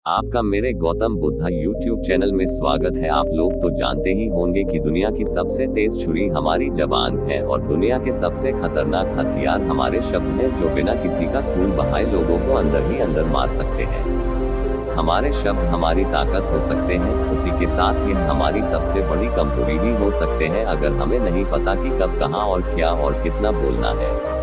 आपका मेरे Gautam Buddha YouTube channel में स्वागत है। आप लोग तो जानते ही होंगे कि दुनिया की सबसे तेज छुरी हमारी जबान है और दुनिया के सबसे खतरनाक हथियार हमारे शब्द हैं, जो बिना किसी का खून बहाए लोगों को अंदर ही अंदर मार सकते हैं। हमारे शब्द हमारी ताकत हो सकते हैं, उसी के साथ ही हमारी सबसे बड़ी कमजोरी भी हो सकते हैं, अगर हमें नहीं पता कि कब, कहां और क्या और कितना बोलना है।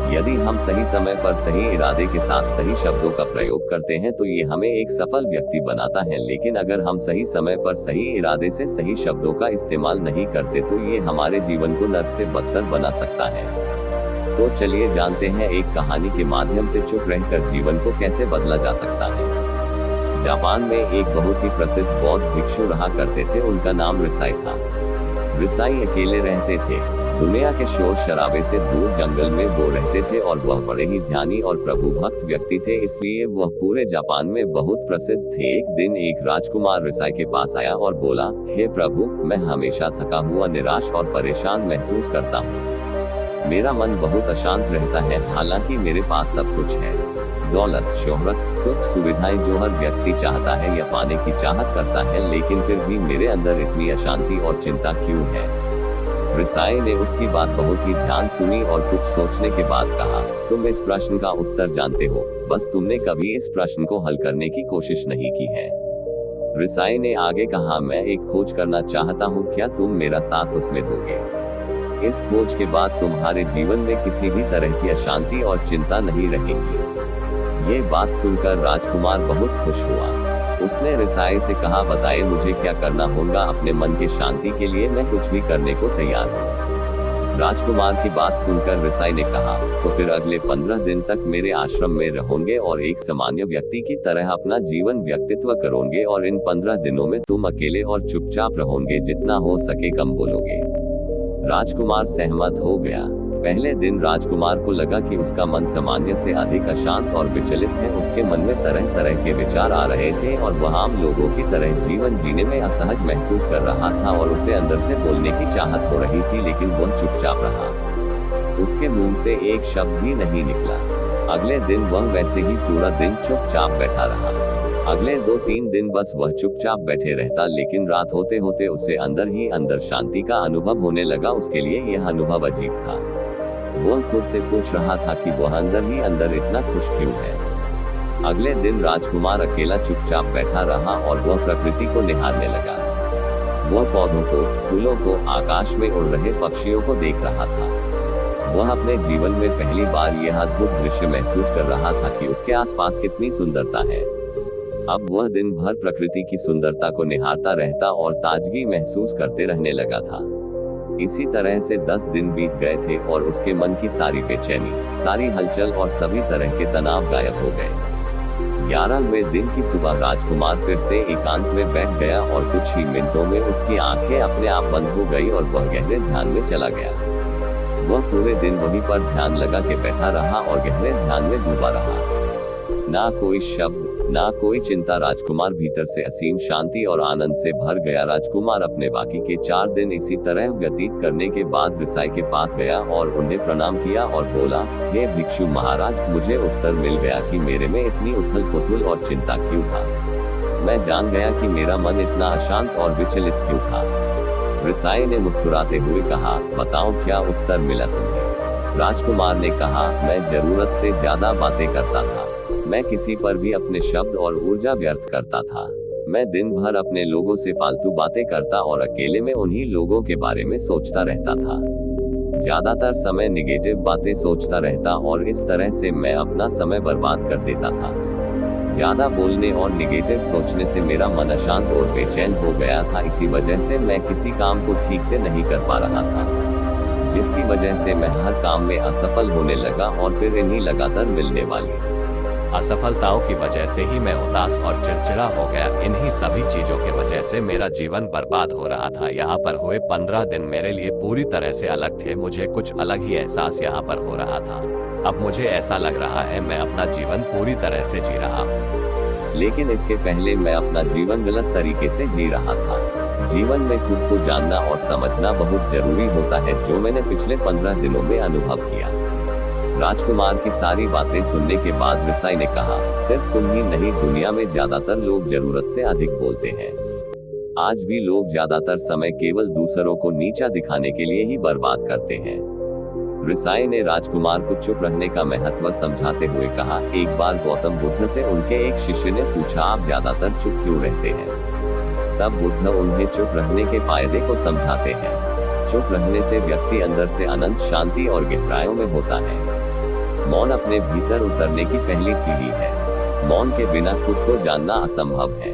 यदि हम सही समय पर सही इरादे के साथ सही शब्दों का प्रयोग करते हैं तो ये हमें एक सफल व्यक्ति बनाता है, लेकिन अगर हम सही समय पर सही इरादे से सही शब्दों का इस्तेमाल नहीं करते तो ये हमारे जीवन को नर्क से बदतर बना सकता है। तो चलिए जानते हैं एक कहानी के माध्यम से चुप रहकर जीवन को कैसे बदला जा सकता है। जापान में एक बहुत ही प्रसिद्ध बौद्ध भिक्षु रहा करते थे। उनका नाम रिसाई था। रिसाई अकेले रहते थे। दुनिया के शोर शराबे से दूर जंगल में वो रहते थे और वह बड़े ही ध्यानी और प्रभु भक्त व्यक्ति थे, इसलिए वह पूरे जापान में बहुत प्रसिद्ध थे। एक दिन एक राजकुमार रिसाई के पास आया और बोला, हे प्रभु, मैं हमेशा थका हुआ, निराश और परेशान महसूस करता हूँ। मेरा मन बहुत अशांत रहता है। हालांकि मेरे पास सब कुछ है, दौलत, शोहरत, सुख, सुविधाएं जो हर व्यक्ति चाहता है या पाने की चाहत करता है, लेकिन फिर भी मेरे अंदर इतनी अशांति और चिंता क्यों है। रिसाई ने उसकी बात बहुत ही ध्यान सुनी और कुछ सोचने के बाद कहा, तुम इस प्रश्न का उत्तर जानते हो, बस तुमने कभी इस प्रश्न को हल करने की कोशिश नहीं की है। रिसाई ने आगे कहा, मैं एक खोज करना चाहता हूँ, क्या तुम मेरा साथ उसमें दोगे? इस खोज के बाद तुम्हारे जीवन में किसी भी तरह की अशांति और चिंता नहीं रहेगी। ये बात सुनकर राजकुमार बहुत खुश हुआ। उसने रिसाई से कहा, बताइए मुझे क्या करना होगा अपने मन की शांति के लिए, मैं कुछ भी करने को तैयार हूँ। राजकुमार की बात सुनकर रिसाई ने कहा, तो फिर अगले 15 दिन तक मेरे आश्रम में रहोगे और एक सामान्य व्यक्ति की तरह अपना जीवन व्यक्तित्व करोगे, और इन 15 दिनों में तुम अकेले और चुपचाप रहोगे, जितना हो सके कम बोलोगे। राजकुमार सहमत हो गया। पहले दिन राजकुमार को लगा कि उसका मन सामान्य से अधिक अशांत और विचलित है। उसके मन में तरह तरह के विचार आ रहे थे और वह आम लोगों की तरह जीवन जीने में असहज महसूस कर रहा था और उसे अंदर से बोलने की चाहत हो रही थी, लेकिन वह चुपचाप रहा। उसके मुंह से एक शब्द भी नहीं निकला। अगले दिन वह वैसे ही पूरा दिन चुपचाप बैठा रहा। अगले 2-3 दिन बस वह चुपचाप बैठे रहता, लेकिन रात होते होते उसे अंदर ही अंदर शांति का अनुभव होने लगा। उसके लिए यह अनुभव अजीब था। वह खुद से पूछ रहा था कि वह अंदर ही अंदर इतना खुश क्यों है। अगले दिन राजकुमार अकेला चुपचाप बैठा रहा और वह प्रकृति को निहारने लगा। वह पौधों को, फूलों को, आकाश में उड़ रहे पक्षियों को देख रहा था। वह अपने जीवन में पहली बार यह अद्भुत दृश्य महसूस कर रहा था कि उसके आसपास कितनी सुंदरता है। अब वह दिन भर प्रकृति की सुंदरता को निहारता रहता और ताजगी महसूस करते रहने लगा था। इसी तरह से 10 दिन बीत गए थे और उसके मन की सारी बेचैनी, सारी हलचल और सभी तरह के तनाव गायब हो गए। 11वें दिन की सुबह राजकुमार फिर से एकांत में बैठ गया और कुछ ही मिनटों में उसकी आंखें अपने आप बंद हो गई और वह गहरे ध्यान में चला गया। वह पूरे दिन वहीं पर ध्यान लगा के बैठा रहा और गहरे ध्यान में डूबा रहा। ना कोई शब्द, ना कोई चिंता। राजकुमार भीतर से असीम शांति और आनंद से भर गया। राजकुमार अपने बाकी के 4 दिन इसी तरह व्यतीत करने के बाद रिसाई के पास गया और उन्हें प्रणाम किया और बोला, हे भिक्षु महाराज, मुझे उत्तर मिल गया कि मेरे में इतनी उथल पुथल और चिंता क्यों था। मैं जान गया कि मेरा मन इतना अशांत और विचलित क्यों था। रिसाई ने मुस्कुराते हुए कहा, बताओ क्या उत्तर मिला तुम्हें? राजकुमार ने कहा, मैं जरूरत से ज्यादा बातें करता था। मैं किसी पर भी अपने शब्द और ऊर्जा व्यर्थ करता था। मैं दिन भर अपने लोगों से फालतू बातें करता और अकेले में उन्हीं लोगों के बारे में सोचता रहता था। ज्यादातर समय निगेटिव बातें सोचता रहता और इस तरह से मैं अपना समय बर्बाद कर देता था। ज्यादा बोलने और निगेटिव सोचने से मेरा मन अशांत और बेचैन हो गया था। इसी वजह से मैं किसी काम को ठीक से नहीं कर पा रहा था, जिसकी वजह से मैं हर काम में असफल होने लगा और फिर इन्हीं लगातार मिलने वाली असफलताओं की वजह से ही मैं उदास और चिड़चिड़ा हो गया। इन्हीं सभी चीजों के वजह से मेरा जीवन बर्बाद हो रहा था। यहाँ पर हुए 15 दिन मेरे लिए पूरी तरह से अलग थे। मुझे कुछ अलग ही एहसास यहाँ पर हो रहा था। अब मुझे ऐसा लग रहा है मैं अपना जीवन पूरी तरह से जी रहा हूँ, लेकिन इसके पहले मैं अपना जीवन गलत तरीके से जी रहा था। जीवन में खुद को जानना और समझना बहुत जरूरी होता है, जो मैंने पिछले 15 दिनों में अनुभव किया। राजकुमार की सारी बातें सुनने के बाद रिसाई ने कहा, सिर्फ तुम ही नहीं, दुनिया में ज्यादातर लोग जरूरत से अधिक बोलते हैं। आज भी लोग ज्यादातर समय केवल दूसरों को नीचा दिखाने के लिए ही बर्बाद करते हैं। रिसाई ने राजकुमार को चुप रहने का महत्व समझाते हुए कहा, एक बार गौतम बुद्ध से उनके एक शिष्य ने पूछा, आप ज्यादातर चुप क्यों रहते हैं? तब बुद्ध उन्हें चुप रहने के फायदे को समझाते हैं। चुप रहने से व्यक्ति अंदर से अनंत शांति और गहराइयों में होता है। मौन अपने भीतर उतरने की पहली सीढ़ी है। मौन के बिना खुद को जानना असंभव है।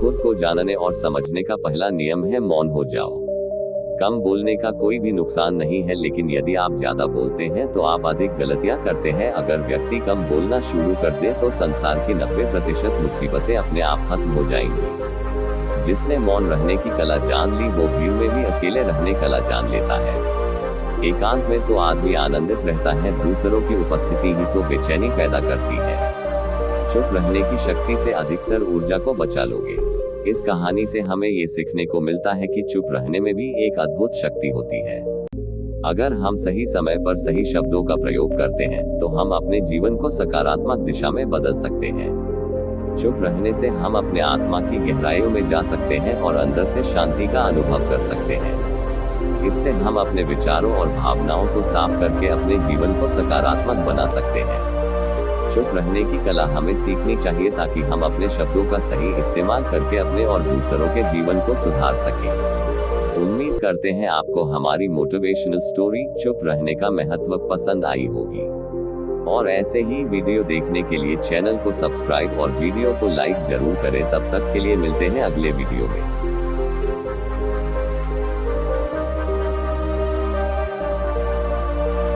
खुद को जानने और समझने का पहला नियम है, मौन हो जाओ। कम बोलने का कोई भी नुकसान नहीं है, लेकिन यदि आप ज्यादा बोलते हैं तो आप अधिक गलतियां करते हैं। अगर व्यक्ति कम बोलना शुरू कर दे तो संसार की 90% मुसीबतें अपने आप खत्म हो जाएंगी। जिसने मौन रहने की कला जान ली, वो भीड़ में भी अकेले रहने कला जान लेता है। एकांत में तो आदमी आनंदित रहता है, दूसरों की उपस्थिति ही तो बेचैनी पैदा करती है। चुप रहने की शक्ति से अधिकतर ऊर्जा को बचा लोगे। इस कहानी से हमें ये सीखने को मिलता है कि चुप रहने में भी एक अद्भुत शक्ति होती है। अगर हम सही समय पर सही शब्दों का प्रयोग करते हैं तो हम अपने जीवन को सकारात्मक दिशा में बदल सकते हैं। चुप रहने से हम अपने आत्मा की गहराइयों में जा सकते हैं और अंदर से शांति का अनुभव कर सकते हैं। इससे हम अपने विचारों और भावनाओं को साफ करके अपने जीवन को सकारात्मक बना सकते हैं। चुप रहने की कला हमें सीखनी चाहिए ताकि हम अपने शब्दों का सही इस्तेमाल करके अपने और दूसरों के जीवन को सुधार सकें। उम्मीद करते हैं आपको हमारी मोटिवेशनल स्टोरी चुप रहने का महत्व पसंद आई होगी। और ऐसे ही वीडियो देखने के लिए चैनल को सब्सक्राइब और वीडियो को लाइक जरूर करें। तब तक के लिए मिलते हैं अगले वीडियो में।